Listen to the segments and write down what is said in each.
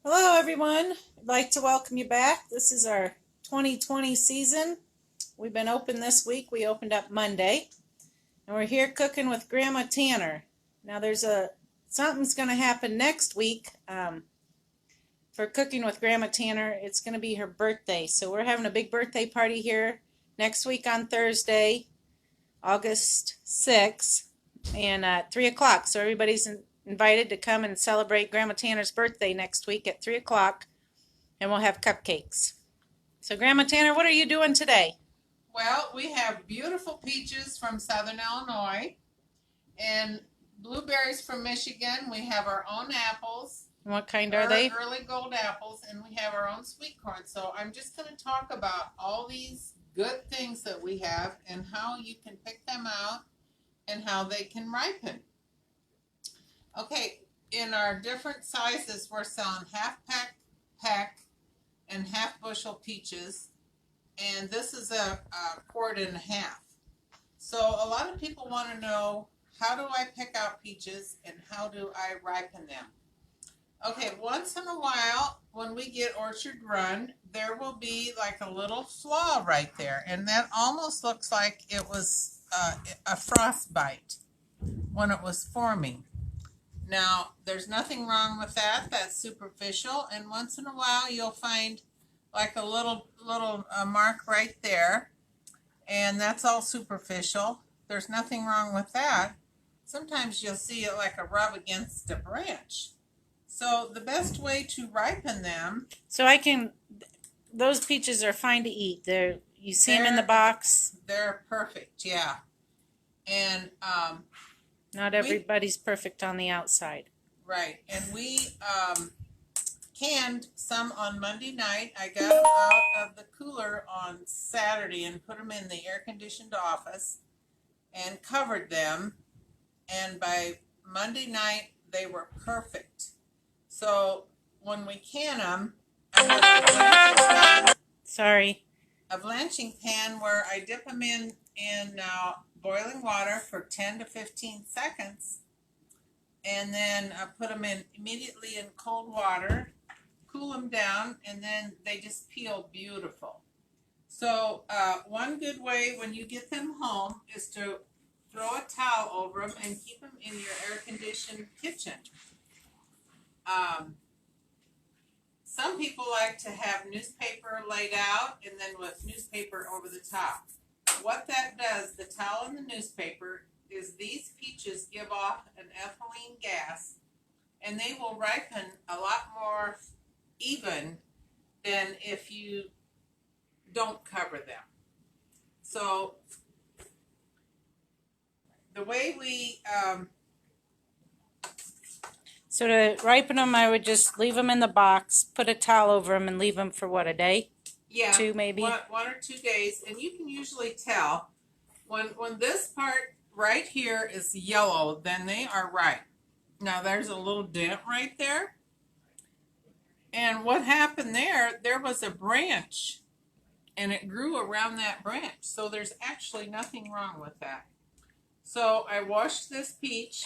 Hello, everyone. I'd like to welcome you back. This is our 2020 season. We've been open this week. We opened up Monday, and we're here cooking with Grandma Tanner. Now, something's going to happen next week for cooking with Grandma Tanner. It's going to be her birthday, so we're having a big birthday party here next week on Thursday, August 6th, and at 3 o'clock. So everybody's invited to come and celebrate Grandma Tanner's birthday next week at 3 o'clock, and we'll have cupcakes. So, Grandma Tanner, what are you doing today? Well, we have beautiful peaches from Southern Illinois and blueberries from Michigan. We have our own apples. What kind are they? Early gold apples, and we have our own sweet corn. So I'm just going to talk about all these good things that we have and how you can pick them out and how they can ripen. Okay, in our different sizes, we're selling half pack, and half bushel peaches. And this is a quart and a half. So a lot of people want to know, how do I pick out peaches and how do I ripen them? Okay, once in a while, when we get orchard run, there will be like a little flaw right there, and that almost looks like it was a frostbite when it was forming. Now, there's nothing wrong with that. That's superficial, and once in a while you'll find like a little mark right there, and that's all superficial. There's nothing wrong with that. Sometimes you'll see it like a rub against a branch. So the best way to ripen them. Those peaches are fine to eat. You see them in the box. They're perfect, yeah. And not everybody's perfect on the outside. Right, and we canned some on Monday night. I got them out of the cooler on Saturday and put them in the air-conditioned office and covered them. And by Monday night, they were perfect. So when we can them, I have a blanching pan where I dip them in boiling water for 10 to 15 seconds. And then I put them in immediately in cold water, cool them down, and then they just peel beautiful. So one good way when you get them home is to throw a towel over them and keep them in your air-conditioned kitchen. Some people like to have newspaper laid out and then with newspaper over the top. What that does, the towel and the newspaper, is these peaches give off an ethylene gas, and they will ripen a lot more even than if you don't cover them. So the way we So to ripen them, I would just leave them in the box, put a towel over them, and leave them for what, a day? Yeah, 2 maybe? one or 2 days, and you can usually tell when this part right here is yellow, then they are ripe. Now there's a little dent right there, and what happened there was a branch, and it grew around that branch. So there's actually nothing wrong with that. So I washed this peach,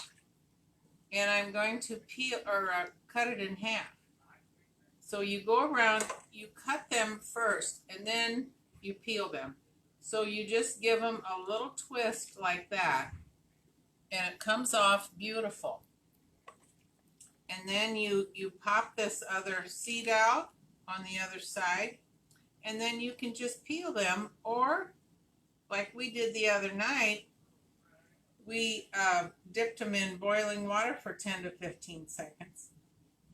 and I'm going to peel or cut it in half. So you go around, you cut them first, and then you peel them. So you just give them a little twist like that, and it comes off beautiful. And then you pop this other seed out on the other side, and then you can just peel them, or like we did the other night, we dipped them in boiling water for 10 to 15 seconds.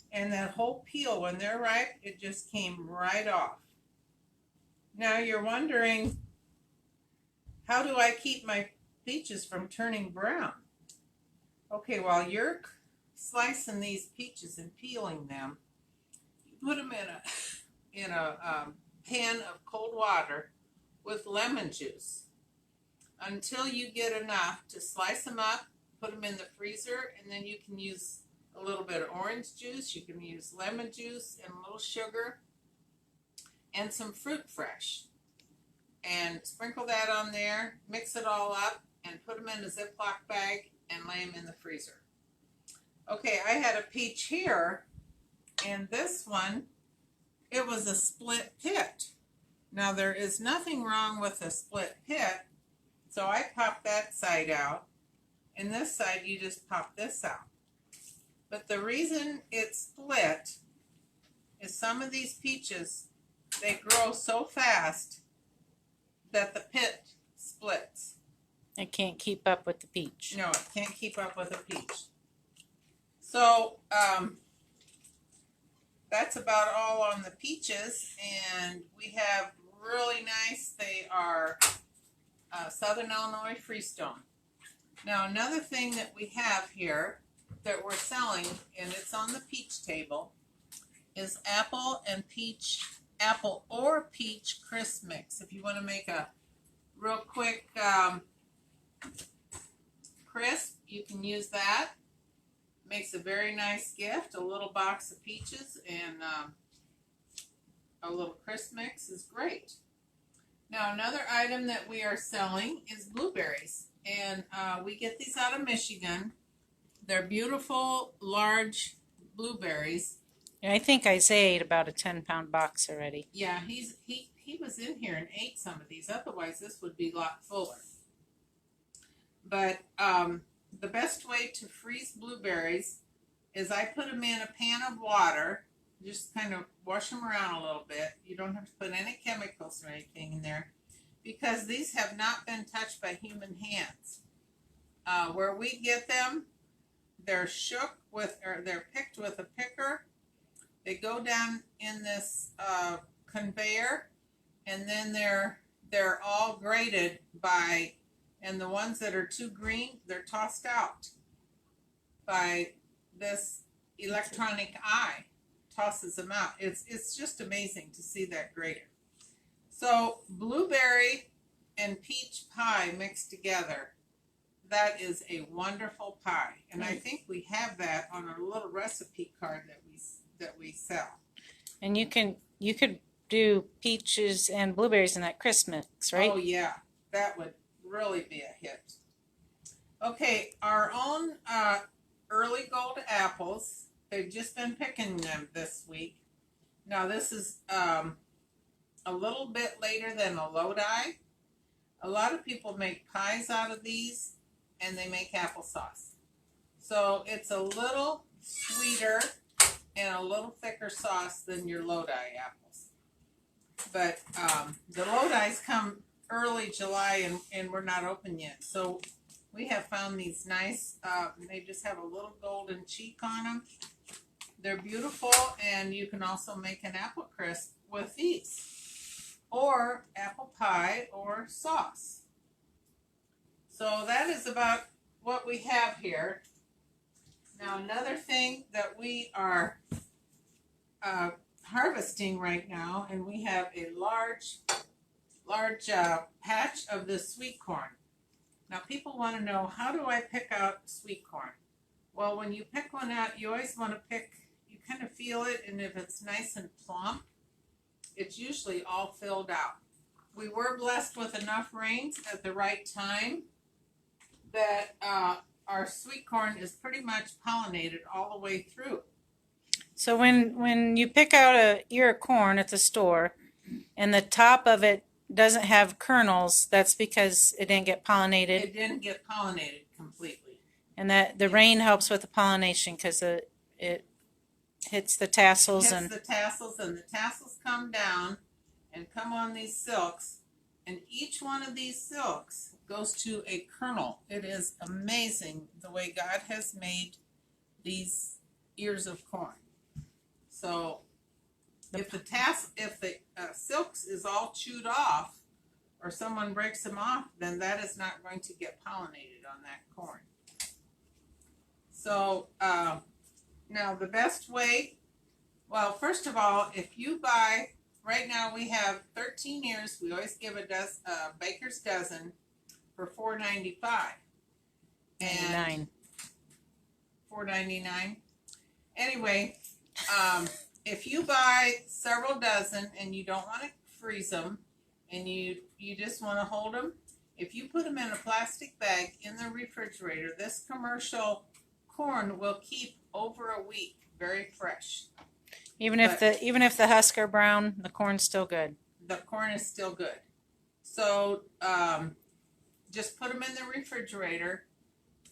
And that whole peel, when they're ripe, it just came right off. Now you're wondering, how do I keep my peaches from turning brown? Okay, while you're slicing these peaches and peeling them, you put them in a pan of cold water with lemon juice until you get enough to slice them up, put them in the freezer, and then you can use a little bit of orange juice, you can use lemon juice and a little sugar and some fruit fresh, and sprinkle that on there, mix it all up, and put them in a Ziploc bag and lay them in the freezer. Okay, I had a peach here And this one, it was a split pit. Now there is nothing wrong with a split pit, so I popped that side out, and this side you just pop this out. But the reason it's split is some of these peaches, they grow so fast that the pit splits. It can't keep up with the peach. No, it can't keep up with a peach. So that's about all on the peaches, and we have really nice, they are Southern Illinois Freestone. Now another thing that we have here that we're selling, and it's on the peach table, is apple or peach crisp mix. If you want to make a real quick crisp, you can use that. Makes a very nice gift. A little box of peaches and a little crisp mix is great. Now another item that we are selling is blueberries, and we get these out of Michigan. They're beautiful large blueberries. Yeah, I think Isaiah ate about a 10-pound box already. Yeah, he was in here and ate some of these. Otherwise, this would be a lot fuller. But the best way to freeze blueberries is I put them in a pan of water. Just kind of wash them around a little bit. You don't have to put any chemicals or anything in there, because these have not been touched by human hands. Where we get them, they're shook with, or they're picked with a picker. They go down in this conveyor, and then they're all graded by, and the ones that are too green, they're tossed out by this electronic eye. Tosses them out. It's just amazing to see that grater. So blueberry and peach pie mixed together, that is a wonderful pie, and I think we have that on our little recipe card that we sell. And you could do peaches and blueberries in that crisp mix, right? Oh yeah, that would really be a hit. Okay, our own early gold apples. They've just been picking them this week. Now this is a little bit later than a Lodi. A lot of people make pies out of these, and they make applesauce. So it's a little sweeter and a little thicker sauce than your Lodi apples. But the Lodi's come early July, and we're not open yet. So we have found these nice, they just have a little golden cheek on them. They're beautiful, and you can also make an apple crisp with these, or apple pie or sauce. So that is about what we have here. Now another thing that we are harvesting right now, and we have a large patch of this sweet corn. Now people want to know, how do I pick out sweet corn? Well, when you pick one out, you always want to pick, you kind of feel it, and if it's nice and plump, it's usually all filled out. We were blessed with enough rains at the right time that our sweet corn is pretty much pollinated all the way through. So when you pick out a ear of corn at the store, and the top of it doesn't have kernels, that's because it didn't get pollinated. It didn't get pollinated completely. And that the rain helps with the pollination, because it hits the tassels. And the tassels come down and come on these silks, and each one of these silks goes to a kernel. It is amazing the way God has made these ears of corn. So if the silks is all chewed off, or someone breaks them off, then that is not going to get pollinated on that corn. So now the best way, well, first of all, if you buy, right now we have 13 ears. We always give a baker's dozen for $4.95. And $4.99. Anyway, if you buy several dozen and you don't want to freeze them, and you just want to hold them, if you put them in a plastic bag in the refrigerator, this commercial corn will keep over a week, very fresh. Even if the husks are brown, the corn's still good. The corn is still good. So just put them in the refrigerator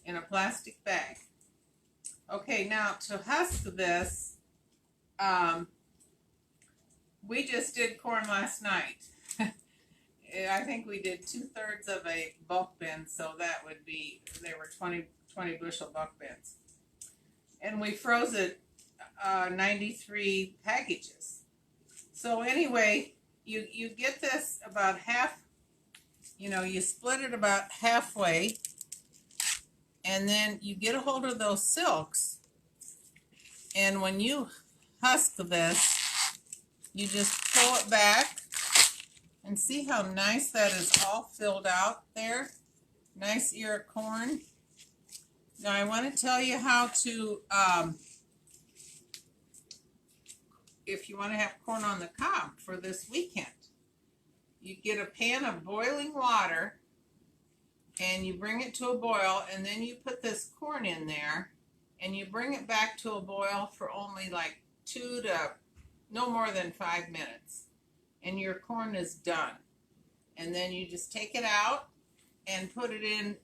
in a plastic bag. Okay, now to husk this, we just did corn last night. I think we did 2/3 of a bulk bin, so that would be, they were 20 bushel bulk bins. And we froze it 93 packages. So anyway, you get this about half, you split it about halfway, and then you get a hold of those silks, and when you husk this, you just pull it back, and see how nice that is all filled out there? Nice ear of corn. Now I want to tell you how to, if you want to have corn on the cob for this weekend. You get a pan of boiling water and you bring it to a boil, and then you put this corn in there and you bring it back to a boil for only like 2 to no more than 5 minutes. And your corn is done. And then you just take it out and put it in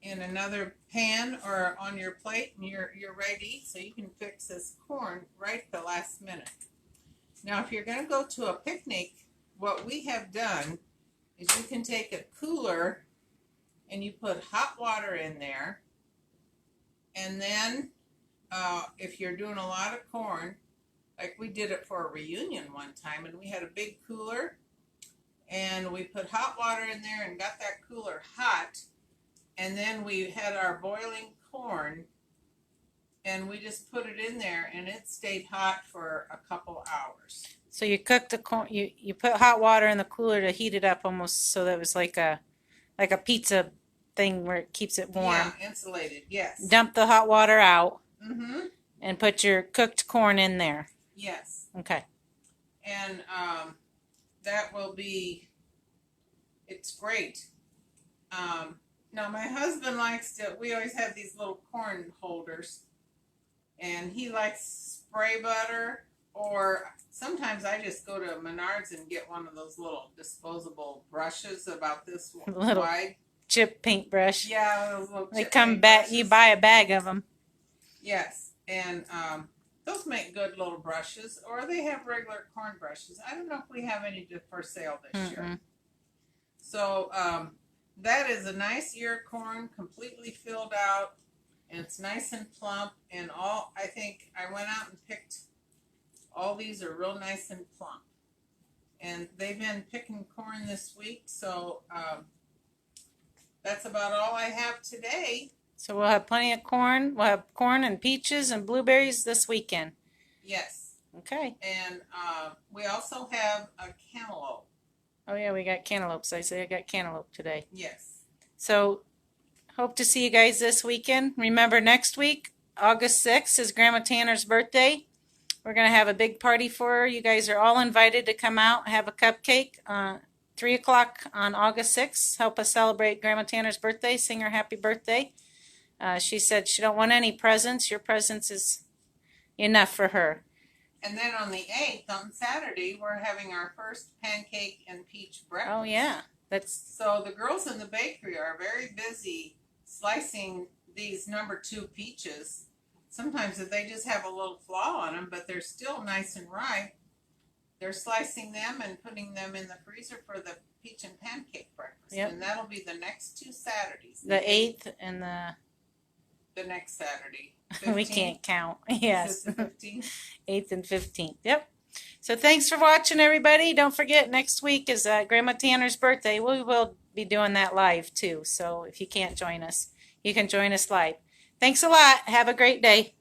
another pan or on your plate, and you're ready. So you can fix this corn right at the last minute. Now if you're going to go to a picnic, what we have done is you can take a cooler and you put hot water in there, and then if you're doing a lot of corn, like we did it for a reunion one time, and we had a big cooler, and we put hot water in there and got that cooler hot, and then we had our boiling corn, and we just put it in there, and it stayed hot for a couple hours. So you cook the corn. You put hot water in the cooler to heat it up, almost so that it was like a pizza thing where it keeps it warm. Yeah, insulated. Yes. Dump the hot water out. Mm-hmm. And put your cooked corn in there. Yes. Okay. And that will be, it's great. Now my husband likes to, we always have these little corn holders, and he likes spray butter, or sometimes I just go to Menards and get one of those little disposable brushes about this little wide. Chip paintbrush. Yeah, those little They chip come back, paintbrushes. you buy a bag of them. Yes, and those make good little brushes, or they have regular corn brushes. I don't know if we have any for sale this year. So that is a nice ear of corn, completely filled out, and it's nice and plump. And I think I went out and picked, all these are real nice and plump. And they've been picking corn this week, so that's about all I have today. So we'll have plenty of corn. We'll have corn and peaches and blueberries this weekend. Yes. Okay. And we also have a cantaloupe. Oh yeah, we got cantaloupes. I got cantaloupe today. Yes. So hope to see you guys this weekend. Remember, next week, August 6th, is Grandma Tanner's birthday. We're going to have a big party for her. You guys are all invited to come out, have a cupcake. 3 o'clock on August 6th. Help us celebrate Grandma Tanner's birthday. Sing her happy birthday. She said she don't want any presents. Your presence is enough for her. And then on the 8th, on Saturday, we're having our first pancake and peach breakfast. Oh yeah, So the girls in the bakery are very busy slicing these number 2 peaches. Sometimes if they just have a little flaw on them, but they're still nice and ripe, they're slicing them and putting them in the freezer for the peach and pancake breakfast. Yep. And that'll be the next 2 Saturdays. the 8th and The next Saturday. we 15th? can't count. Yes, Is it the 15th? 8th and 15th. Yep. So thanks for watching, everybody. Don't forget, next week is Grandma Tanner's birthday. We will be doing that live too. So if you can't join us, you can join us live. Thanks a lot. Have a great day.